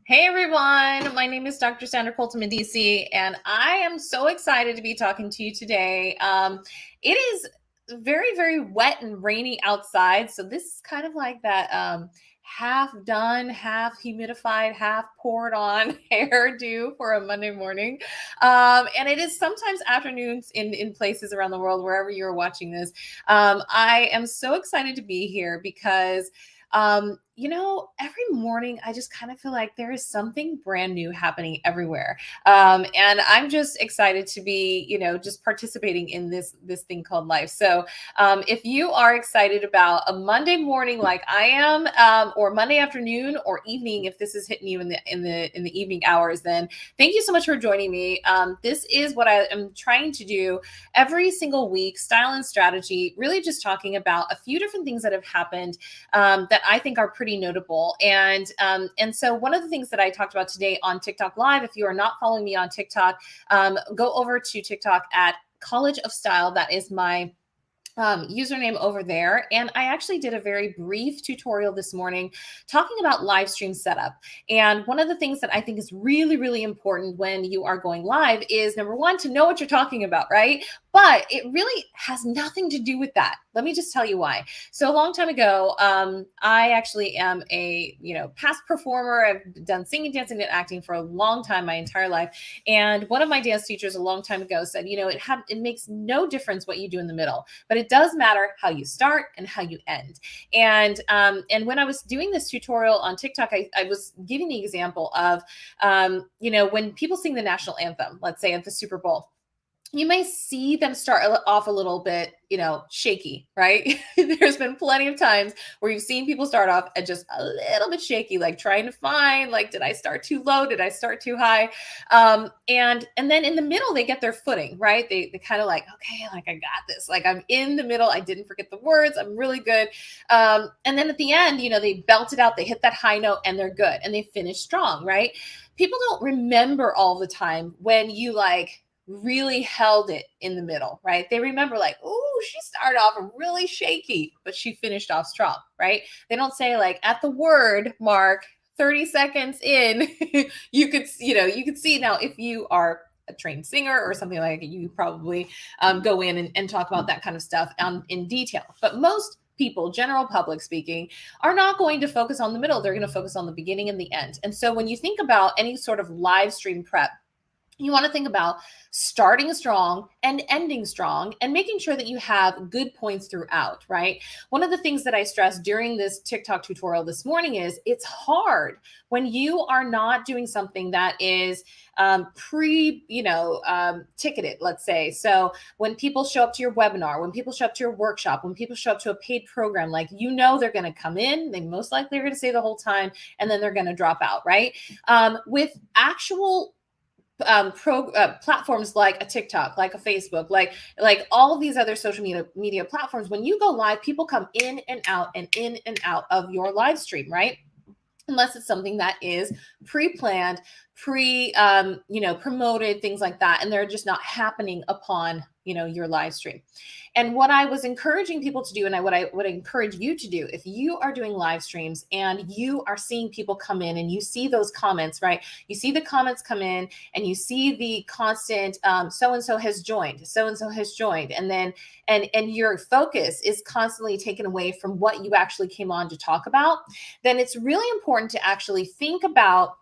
Hey everyone, my name is Dr. Sandra Colton-Medici, and I am so excited to be talking to you today. It is very, very wet and rainy outside, so this is kind of like that half done, half humidified, half poured on hairdo for a Monday morning. And it is sometimes afternoons in places around the world, wherever you're watching this. I am so excited to be here because every morning I just kind of feel like there is something brand new happening everywhere. And I'm just excited to be, just participating in this thing called life. So if you are excited about a Monday morning like I am, or Monday afternoon or evening, if this is hitting you in the evening hours, then thank you so much for joining me. This is what I am trying to do every single week, style and strategy, really just talking about a few different things that have happened that I think are pretty notable. And so one of the things that I talked about today on TikTok Live, if you are not following me on TikTok, go over to TikTok at College of Style. That is my username over there. And I actually did a very brief tutorial this morning talking about live stream setup. And one of the things that I think is really, really important when you are going live is, number one, to know what you're talking about, right? But it really has nothing to do with that. Let me just tell you why. So a long time ago, I actually am a past performer. I've done singing, dancing, and acting for a long time, my entire life. And one of my dance teachers a long time ago said, it makes no difference what you do in the middle, but it does matter how you start and how you end. And when I was doing this tutorial on TikTok, I was giving the example of when people sing the national anthem, let's say at the Super Bowl, you may see them start off a little bit, shaky, right? There's been plenty of times where you've seen people start off at just a little bit shaky, like trying to find, like, did I start too low? Did I start too high? And then in the middle, they get their footing, right? They kind of like, okay, like I got this. Like I'm in the middle. I didn't forget the words. I'm really good. And then at the end, they belt it out. They hit that high note and they're good and they finish strong, right? People don't remember all the time when you really held it in the middle, right? They remember like, oh, she started off really shaky, but she finished off strong, right? They don't say like at the word mark 30 seconds in, you could see now if you are a trained singer or something like that, you probably go in and talk about that kind of stuff in detail. But most people, general public speaking, are not going to focus on the middle. They're going to focus on the beginning and the end. And so when you think about any sort of live stream prep, you want to think about starting strong and ending strong and making sure that you have good points throughout, right? One of the things that I stressed during this TikTok tutorial this morning is it's hard when you are not doing something that is ticketed, let's say. So when people show up to your webinar, when people show up to your workshop, when people show up to a paid program, like, they're going to come in, they most likely are going to say the whole time, and then they're going to drop out, right? With actual platforms like a TikTok, like a Facebook, like all of these other social media platforms, when you go live, people come in and out and in and out of your live stream, right? Unless it's something that is pre-planned, promoted, things like that, and they're just not happening upon your live stream. And what I was encouraging people to do, and what I would encourage you to do, if you are doing live streams and you are seeing people come in and you see those comments, right? You see the comments come in and you see the constant so-and-so has joined, so-and-so has joined, and then and your focus is constantly taken away from what you actually came on to talk about, then it's really important to actually think about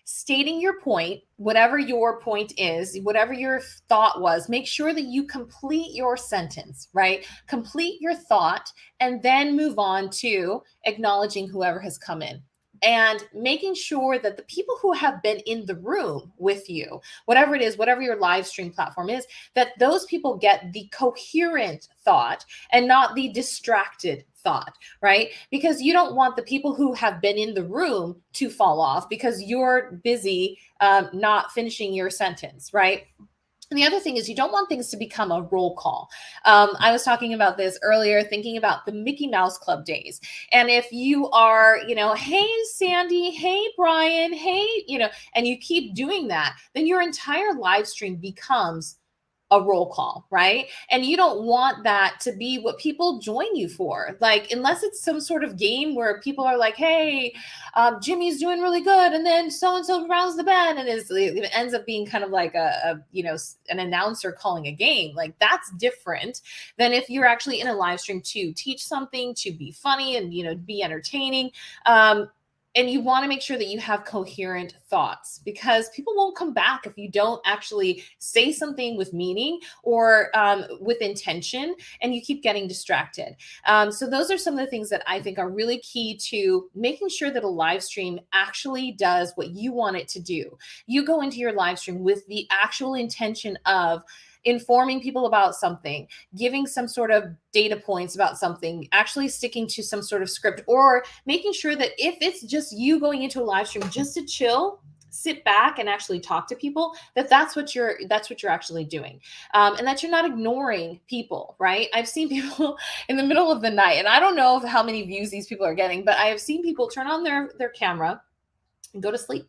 stating your point, whatever your point is, whatever your thought was. Make sure that you complete your sentence, right? Complete your thought and then move on to acknowledging whoever has come in and making sure that the people who have been in the room with you, whatever it is, whatever your live stream platform is, that those people get the coherent thought and not the distracted thought, right? Because you don't want the people who have been in the room to fall off because you're busy not finishing your sentence, right? And the other thing is you don't want things to become a roll call. I was talking about this earlier, thinking about the Mickey Mouse Club days. And if you are, hey, Sandy, hey, Brian, hey, and you keep doing that, then your entire live stream becomes a roll call, right? And you don't want that to be what people join you for. Like, unless it's some sort of game where people are like, hey, Jimmy's doing really good. And then so-and-so rounds the band and it ends up being kind of like an announcer calling a game. Like, that's different than if you're actually in a live stream to teach something, to be funny and, be entertaining. And you want to make sure that you have coherent thoughts, because people won't come back if you don't actually say something with meaning or with intention, and you keep getting distracted. So those are some of the things that I think are really key to making sure that a live stream actually does what you want it to do. You go into your live stream with the actual intention of informing people about something, giving some sort of data points about something, actually sticking to some sort of script, or making sure that if it's just you going into a live stream just to chill, sit back and actually talk to people, that's what you're actually doing, and that you're not ignoring people, right? I've seen people in the middle of the night, and I don't know how many views these people are getting, but I have seen people turn on their camera and go to sleep.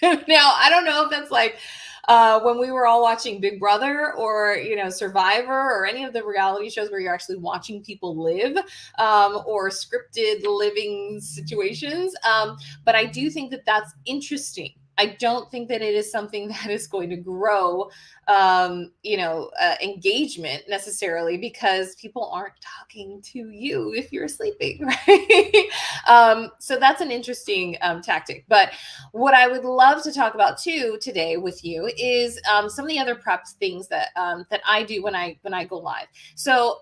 Now, I don't know if that's like when we were all watching Big Brother or, Survivor or any of the reality shows where you're actually watching people live, or scripted living situations. But I do think that that's interesting. I don't think that it is something that is going to grow, engagement necessarily, because people aren't talking to you if you're sleeping, right? So that's an interesting tactic. But what I would love to talk about too today with you is some of the other prep things that I do when I go live. So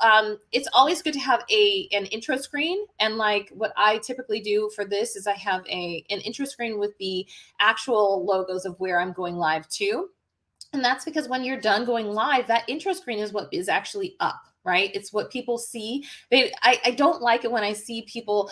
it's always good to have an intro screen, and like what I typically do for this is I have an intro screen with the actual logos of where I'm going live to. And that's because when you're done going live, that intro screen is what is actually up, right? It's what people see. I don't like it when I see people,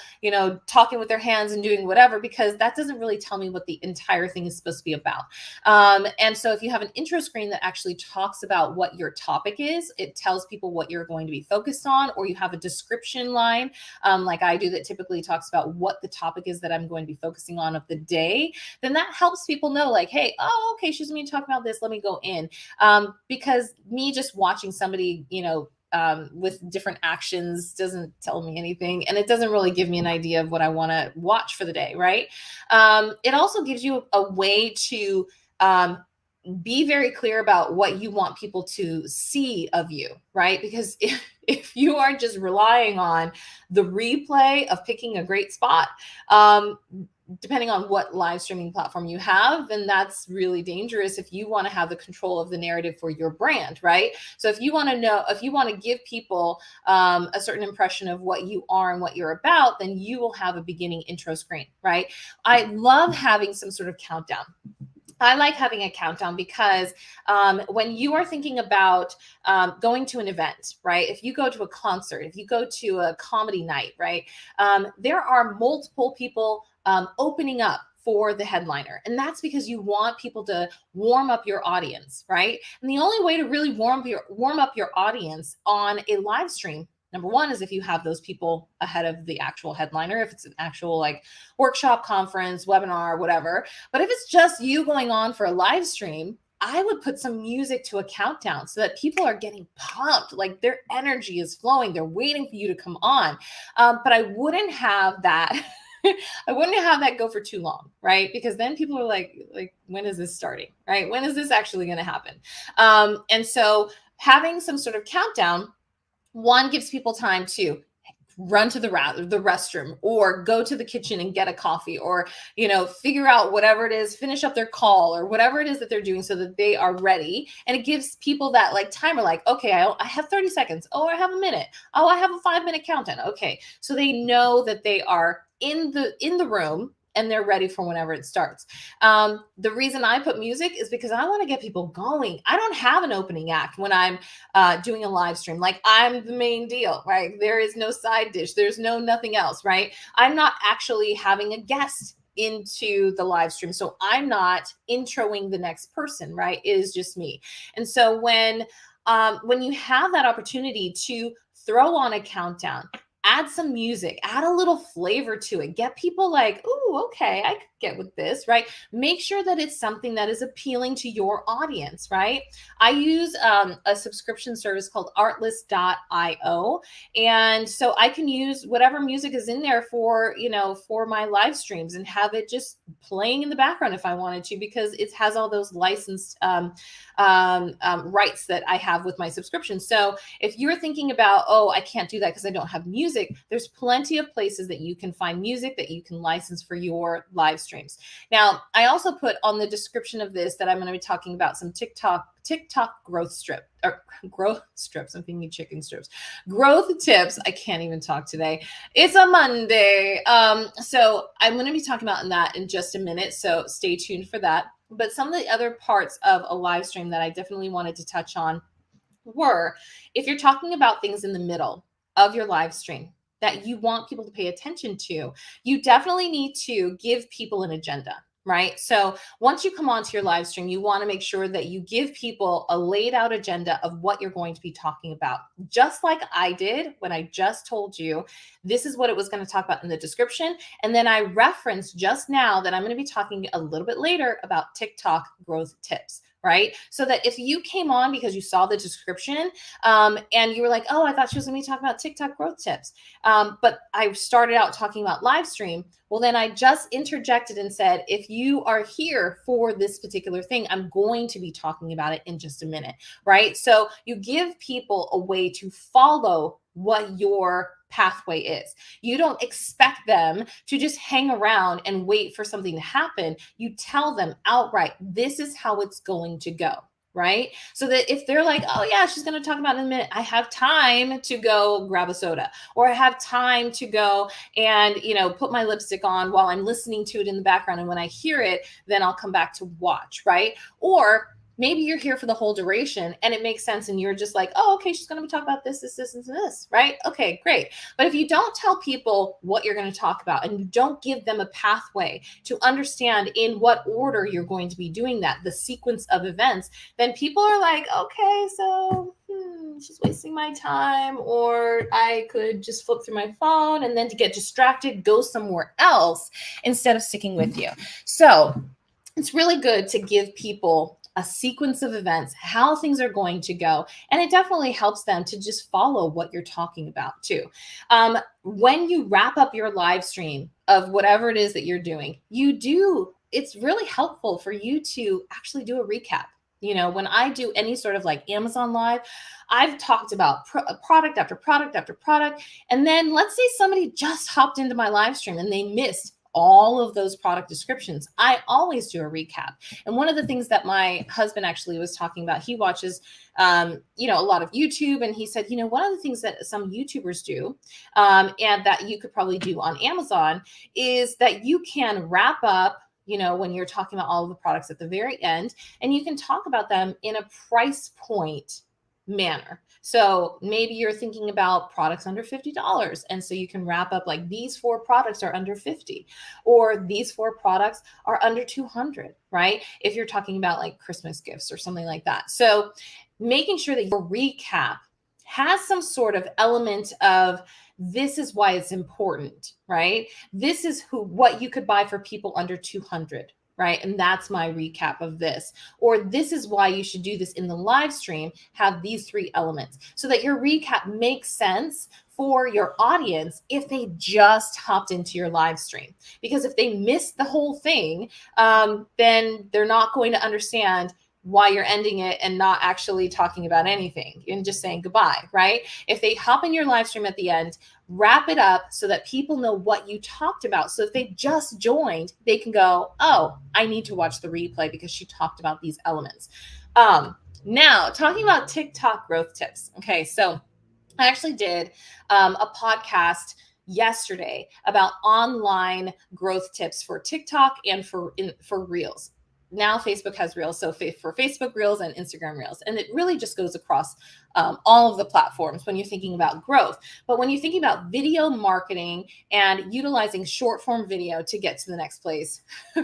talking with their hands and doing whatever, because that doesn't really tell me what the entire thing is supposed to be about. And so if you have an intro screen that actually talks about what your topic is, it tells people what you're going to be focused on, or you have a description line, like I do, that typically talks about what the topic is that I'm going to be focusing on of the day, then that helps people know, like, hey, oh, okay, she's going to talk about this. Let me go in. Because me just watching somebody, with different actions doesn't tell me anything, and it doesn't really give me an idea of what I want to watch for the day, right? It also gives you a way to be very clear about what you want people to see of you, right? Because if you are just relying on the replay of picking a great spot, depending on what live streaming platform you have, then that's really dangerous if you want to have the control of the narrative for your brand, right? So if you want to give people a certain impression of what you are and what you're about, then you will have a beginning intro screen, right? I love having some sort of countdown. I like having a countdown because when you are thinking about going to an event, right? If you go to a concert, if you go to a comedy night, right? There are multiple people opening up for the headliner. And that's because you want people to warm up your audience, right? And the only way to really warm up your audience on a live stream, number one, is if you have those people ahead of the actual headliner, if it's an actual like workshop, conference, webinar, whatever. But if it's just you going on for a live stream, I would put some music to a countdown so that people are getting pumped, like their energy is flowing. They're waiting for you to come on. But I wouldn't have that. I wouldn't have that go for too long, right? Because then people are like, when is this starting, right? When is this actually going to happen? And so having some sort of countdown, one, gives people time to run to the restroom, or go to the kitchen and get a coffee, or figure out whatever it is, finish up their call, or whatever it is that they're doing, so that they are ready. And it gives people that like timer, like, okay, I have 30 seconds. Oh, I have a minute. Oh, I have a 5-minute countdown. Okay, so they know that they are in the room and they're ready for whenever it starts. The reason I put music is because I want to get people going. I don't have an opening act when I'm doing a live stream. Like, I'm the main deal, right? There is no side dish. There's nothing else, right? I'm not actually having a guest into the live stream. So I'm not introing the next person, right? It is just me. And so when you have that opportunity to throw on a countdown, add some music, add a little flavor to it, get people like, ooh, okay, I could get with this, right? Make sure that it's something that is appealing to your audience, right? I use a subscription service called artlist.io. And so I can use whatever music is in there for, for my live streams and have it just playing in the background if I wanted to, because it has all those licensed rights that I have with my subscription. So if you're thinking about, oh, I can't do that because I don't have music, there's plenty of places that you can find music that you can license for your live streams. Now, I also put on the description of this that I'm going to be talking about some TikTok growth strips. I'm thinking chicken strips. Growth tips. I can't even talk today. It's a Monday. So I'm going to be talking about that in just a minute. So stay tuned for that. But some of the other parts of a live stream that I definitely wanted to touch on were, if you're talking about things in the middle of your live stream that you want people to pay attention to, you definitely need to give people an agenda, right? So once you come onto your live stream, you want to make sure that you give people a laid out agenda of what you're going to be talking about, just like I did when I just told you this is what it was going to talk about in the description. And then I referenced just now that I'm going to be talking a little bit later about TikTok growth tips, right? So that if you came on because you saw the description and you were like, oh, I thought she was going to be talking about TikTok growth tips, but I started out talking about live stream. Well, then I just interjected and said, if you are here for this particular thing, I'm going to be talking about it in just a minute, right? So you give people a way to follow what your pathway is. You don't expect them to just hang around and wait for something to happen. You tell them outright, this is how it's going to go, right? So that if they're like, oh yeah, she's going to talk about it in a minute, I have time to go grab a soda, or I have time to go and, put my lipstick on while I'm listening to it in the background. And when I hear it, then I'll come back to watch, right? Or maybe you're here for the whole duration and it makes sense. And you're just like, oh, okay, she's going to be talking about this, and this, right? Okay, great. But if you don't tell people what you're going to talk about and you don't give them a pathway to understand in what order you're going to be doing that, the sequence of events, then people are like, okay, so she's wasting my time, or I could just flip through my phone and then to get distracted, go somewhere else instead of sticking with you. So it's really good to give people a sequence of events, how things are going to go. And it definitely helps them to just follow what you're talking about too. When you wrap up your live stream of whatever it is that you're doing, it's really helpful for you to actually do a recap. When I do any sort of like Amazon Live, I've talked about product after product after product. And then let's say somebody just hopped into my live stream and they missed all of those product descriptions. I always do a recap. And one of the things that my husband actually was talking about, he watches, a lot of YouTube. And he said, one of the things that some YouTubers do, and that you could probably do on Amazon, is that you can wrap up, when you're talking about all of the products at the very end, and you can talk about them in a price point manner. So maybe you're thinking about products under $50. And so you can wrap up like these 4 products are under 50, or these 4 products are under 200, right? If you're talking about like Christmas gifts or something like that. So making sure that your recap has some sort of element of, this is why it's important, right? This is what you could buy for people under 200. Right. And that's my recap of this. Or this is why you should do this in the live stream, have these 3 elements, so that your recap makes sense for your audience if they just hopped into your live stream. Because if they missed the whole thing, then they're not going to understand why you're ending it and not actually talking about anything and just saying goodbye, right? If they hop in your live stream at the end, wrap it up so that people know what you talked about. So if they just joined, they can go, oh, I need to watch the replay because she talked about these elements. Now, talking about TikTok growth tips. Okay, so I actually did a podcast yesterday about online growth tips for TikTok and for Reels. Now Facebook has Reels, so for Facebook Reels and Instagram Reels. And it really just goes across all of the platforms when you're thinking about growth. But when you're thinking about video marketing and utilizing short form video to get to the next place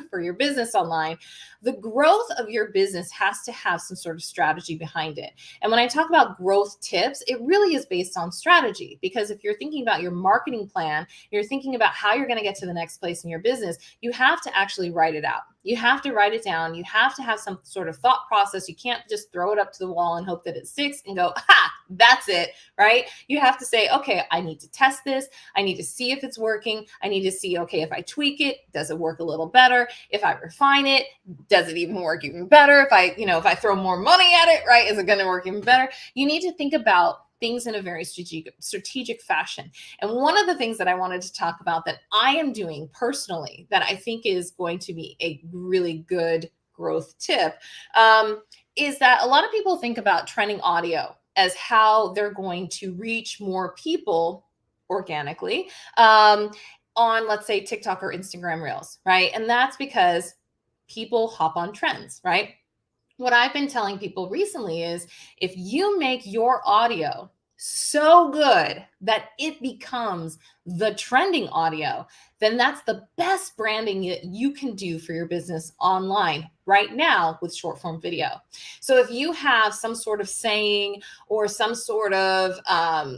for your business online, the growth of your business has to have some sort of strategy behind it. And when I talk about growth tips, it really is based on strategy, because if you're thinking about your marketing plan, you're thinking about how you're going to get to the next place in your business, you have to actually write it out. You have to write it down. You have to have some sort of thought process. You can't just throw it up to the wall and hope that it sticks and go, ha, that's it, right? You have to say, okay, I need to test this. I need to see if it's working. I need to see, okay, if I tweak it, does it work a little better? If I refine it, does it even work even better? If I throw more money at it, right, is it going to work even better? You need to think about things in a very strategic fashion. And one of the things that I wanted to talk about that I am doing personally that I think is going to be a really good growth tip is that a lot of people think about trending audio as how they're going to reach more people organically on, let's say, TikTok or Instagram Reels, right? And that's because people hop on trends, right? What I've been telling people recently is if you make your audio so good that it becomes the trending audio, then that's the best branding that you can do for your business online right now with short form video. So if you have some sort of saying or some sort of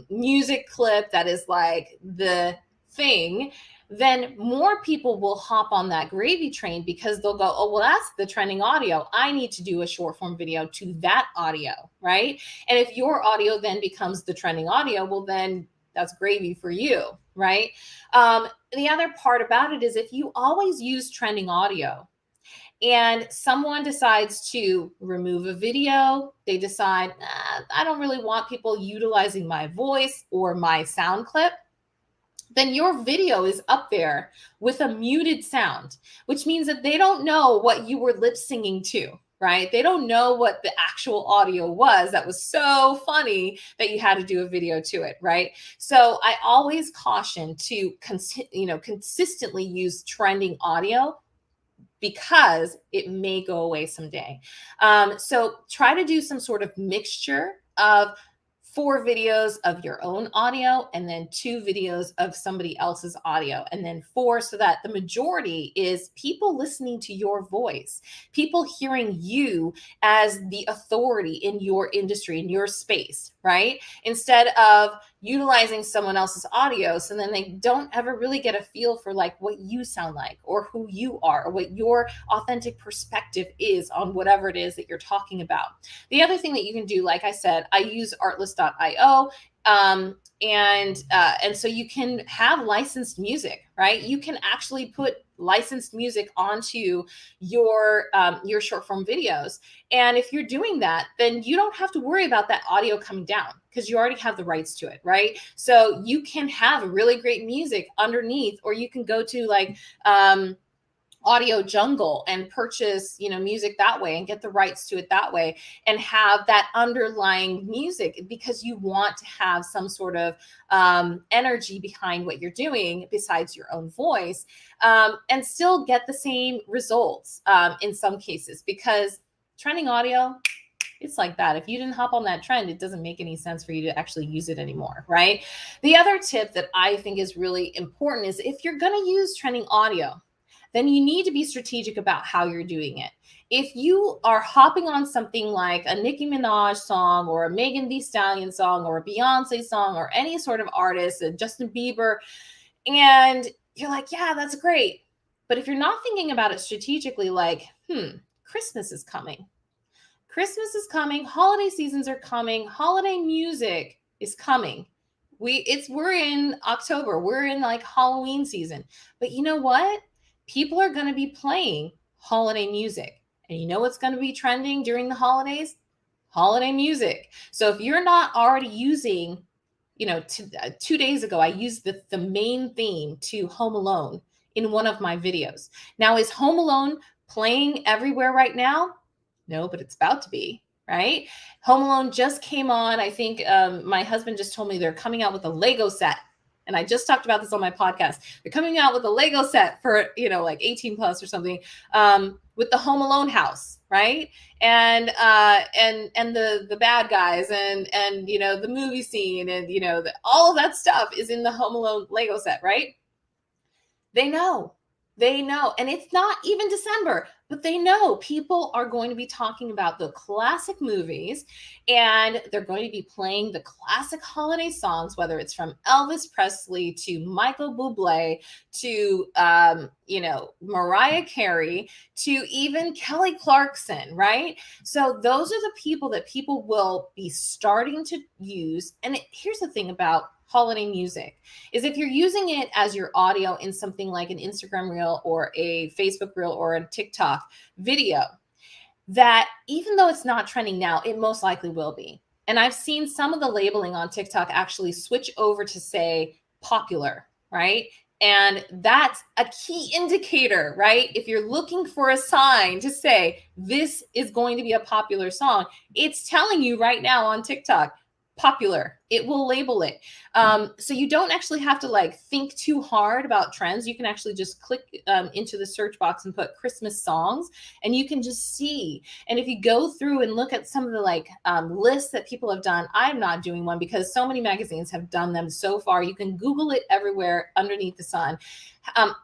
music clip that is like the thing, then more people will hop on that gravy train because they'll go, oh, well, that's the trending audio. I need to do a short form video to that audio, right? And if your audio then becomes the trending audio, well, then that's gravy for you, right? The other part about it is if you always use trending audio and someone decides to remove a video, they decide, I don't really want people utilizing my voice or my sound clip, then your video is up there with a muted sound, which means that they don't know what you were lip singing to, right? They don't know what the actual audio was that was so funny that you had to do a video to it, right? So I always caution to consistently use trending audio because it may go away someday. So try to do some sort of mixture of 4 videos of your own audio and then 2 videos of somebody else's audio, and then 4 so that the majority is people listening to your voice, people hearing you as the authority in your industry, in your space, right? Instead of utilizing someone else's audio, so then they don't ever really get a feel for like what you sound like or who you are or what your authentic perspective is on whatever it is that you're talking about. The other thing that you can do, like I said, I use artlist.io. And so you can have licensed music, right? You can actually put licensed music onto your short form videos. And if you're doing that, then you don't have to worry about that audio coming down because you already have the rights to it, right? So you can have really great music underneath, or you can go to like Audio Jungle and purchase, music that way and get the rights to it that way and have that underlying music because you want to have some sort of energy behind what you're doing besides your own voice, and still get the same results in some cases, because trending audio, it's like that. If you didn't hop on that trend, it doesn't make any sense for you to actually use it anymore, right? The other tip that I think is really important is if you're going to use trending audio, then you need to be strategic about how you're doing it. If you are hopping on something like a Nicki Minaj song or a Megan Thee Stallion song or a Beyonce song or any sort of artist, a Justin Bieber, and you're like, yeah, that's great. But if you're not thinking about it strategically, like, Christmas is coming. Christmas is coming. Holiday seasons are coming. Holiday music is coming. We're in October. We're in like Halloween season. But you know what? People are going to be playing holiday music. And you know what's going to be trending during the holidays? Holiday music. So if you're not already using, 2 days ago, I used the main theme to Home Alone in one of my videos. Now, is Home Alone playing everywhere right now? No, but it's about to be, right? Home Alone just came on. I think my husband just told me they're coming out with a Lego set. And I just talked about this on my podcast. They're coming out with a Lego set for, like 18 plus or something, with the Home Alone house, right? And the bad guys and you know the movie scene and you know all of that stuff is in the Home Alone Lego set, right? They know. They know. And it's not even December, but they know people are going to be talking about the classic movies and they're going to be playing the classic holiday songs, whether it's from Elvis Presley to Michael Bublé to, you know, Mariah Carey to even Kelly Clarkson, right? So those are the people that people will be starting to use. And here's the thing about holiday music is if you're using it as your audio in something like an Instagram reel or a Facebook reel or a TikTok video, that even though it's not trending now, it most likely will be. And I've seen some of the labeling on TikTok actually switch over to say popular, right? And that's a key indicator, right? If you're looking for a sign to say this is going to be a popular song, it's telling you right now on TikTok, popular. It will label it. So you don't actually have to like think too hard about trends. You can actually just click into the search box and put Christmas songs and you can just see. And if you go through and look at some of the like lists that people have done, I'm not doing one because so many magazines have done them so far. You can Google it everywhere underneath the sun.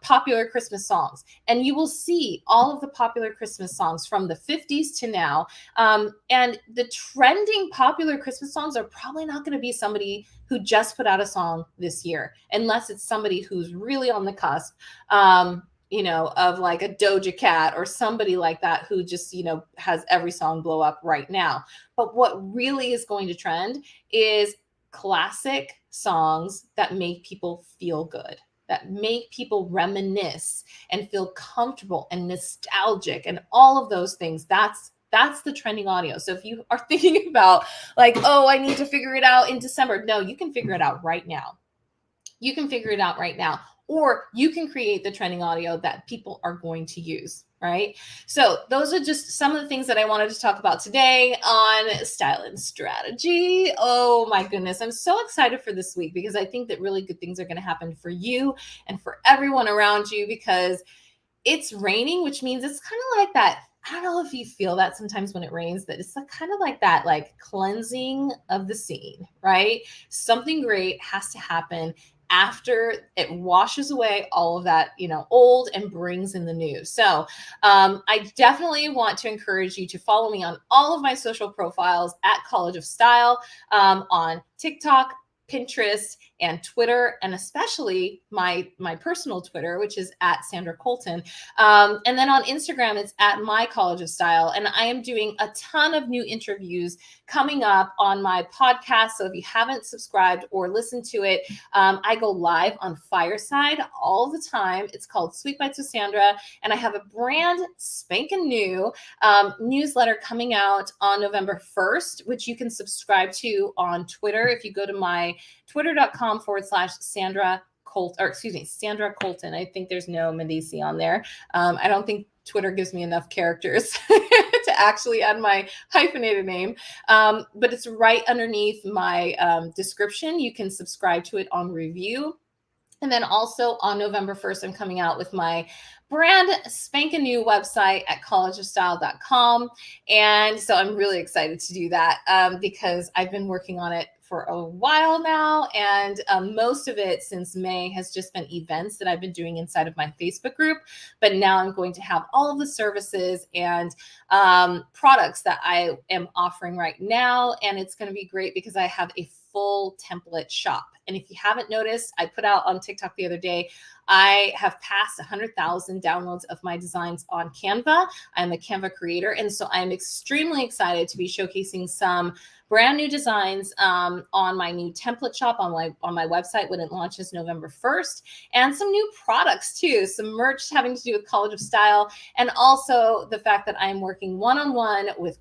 Popular Christmas songs, and you will see all of the popular Christmas songs from the 50s to now. And the trending popular Christmas songs are probably not going to be somebody who just put out a song this year, unless it's somebody who's really on the cusp, you know, of like a Doja Cat or somebody like that who just, you know, has every song blow up right now. But what really is going to trend is classic songs that make people feel good, that make people reminisce and feel comfortable and nostalgic and all of those things. That's the trending audio. So if you are thinking about like, oh, I need to figure it out in December, no, you can figure it out right now. You can figure it out right now. Or you can create the trending audio that people are going to use, right? So those are just some of the things that I wanted to talk about today on style and strategy. Oh my goodness, I'm so excited for this week because I think that really good things are going to happen for you and for everyone around you because it's raining, which means it's kind of like that. I don't know if you feel that sometimes when it rains, that it's like, kind of like that, like cleansing of the scene, right? Something great has to happen after it washes away all of that, you know, old and brings in the new. So I definitely want to encourage you to follow me on all of my social profiles at College of Style, on TikTok, Pinterest, and Twitter, and especially my personal Twitter, which is at Sandra Colton. And then on Instagram, it's at My College of Style. And I am doing a ton of new interviews coming up on my podcast. So if you haven't subscribed or listened to it, I go live on Fireside all the time. It's called Sweet Bites with Sandra. And I have a brand spanking new newsletter coming out on November 1st, which you can subscribe to on Twitter. If you go to my twitter.com/Sandra Colton, or excuse me, Sandra Colton. I think there's no Medici on there. I don't think Twitter gives me enough characters to actually add my hyphenated name. But it's right underneath my description. You can subscribe to it on review. And then also on November 1st, I'm coming out with my brand spanking new website at collegeofstyle.com. And so I'm really excited to do that because I've been working on it for a while now. And most of it since May has just been events that I've been doing inside of my Facebook group. But now I'm going to have all of the services and products that I am offering right now. And it's going to be great because I have a full template shop. And if you haven't noticed, I put out on TikTok the other day, I have passed 100,000 downloads of my designs on Canva. I'm a Canva creator. And so I'm extremely excited to be showcasing some brand new designs on my new template shop on my website when it launches November 1st, and some new products too, some merch having to do with College of Style, and also the fact that I'm working one-on-one with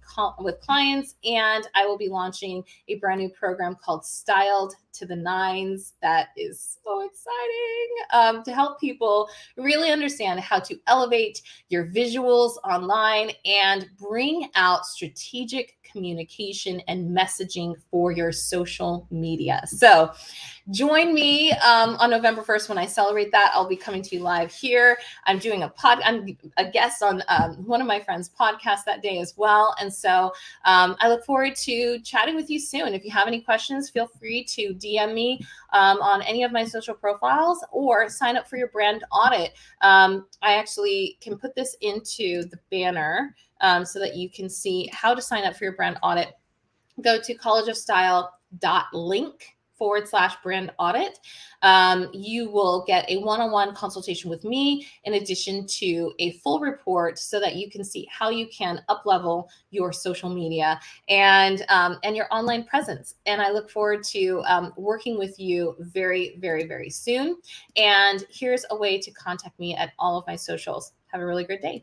clients, and I will be launching a brand new program called Styled to the Nines. That is so exciting, to help people really understand how to elevate your visuals online and bring out strategic communication and messaging for your social media. So join me on November 1st when I celebrate that. I'll be coming to you live here. I'm doing I'm a guest on one of my friends' podcasts that day as well. And so I look forward to chatting with you soon. If you have any questions, feel free to DM me on any of my social profiles or sign up for your brand audit. I actually can put this into the banner so that you can see how to sign up for your brand audit. Go to collegeofstyle.link/brand audit. You will get a one-on-one consultation with me in addition to a full report so that you can see how you can up-level your social media and your online presence. And I look forward to working with you very, very, very soon. And here's a way to contact me at all of my socials. Have a really great day.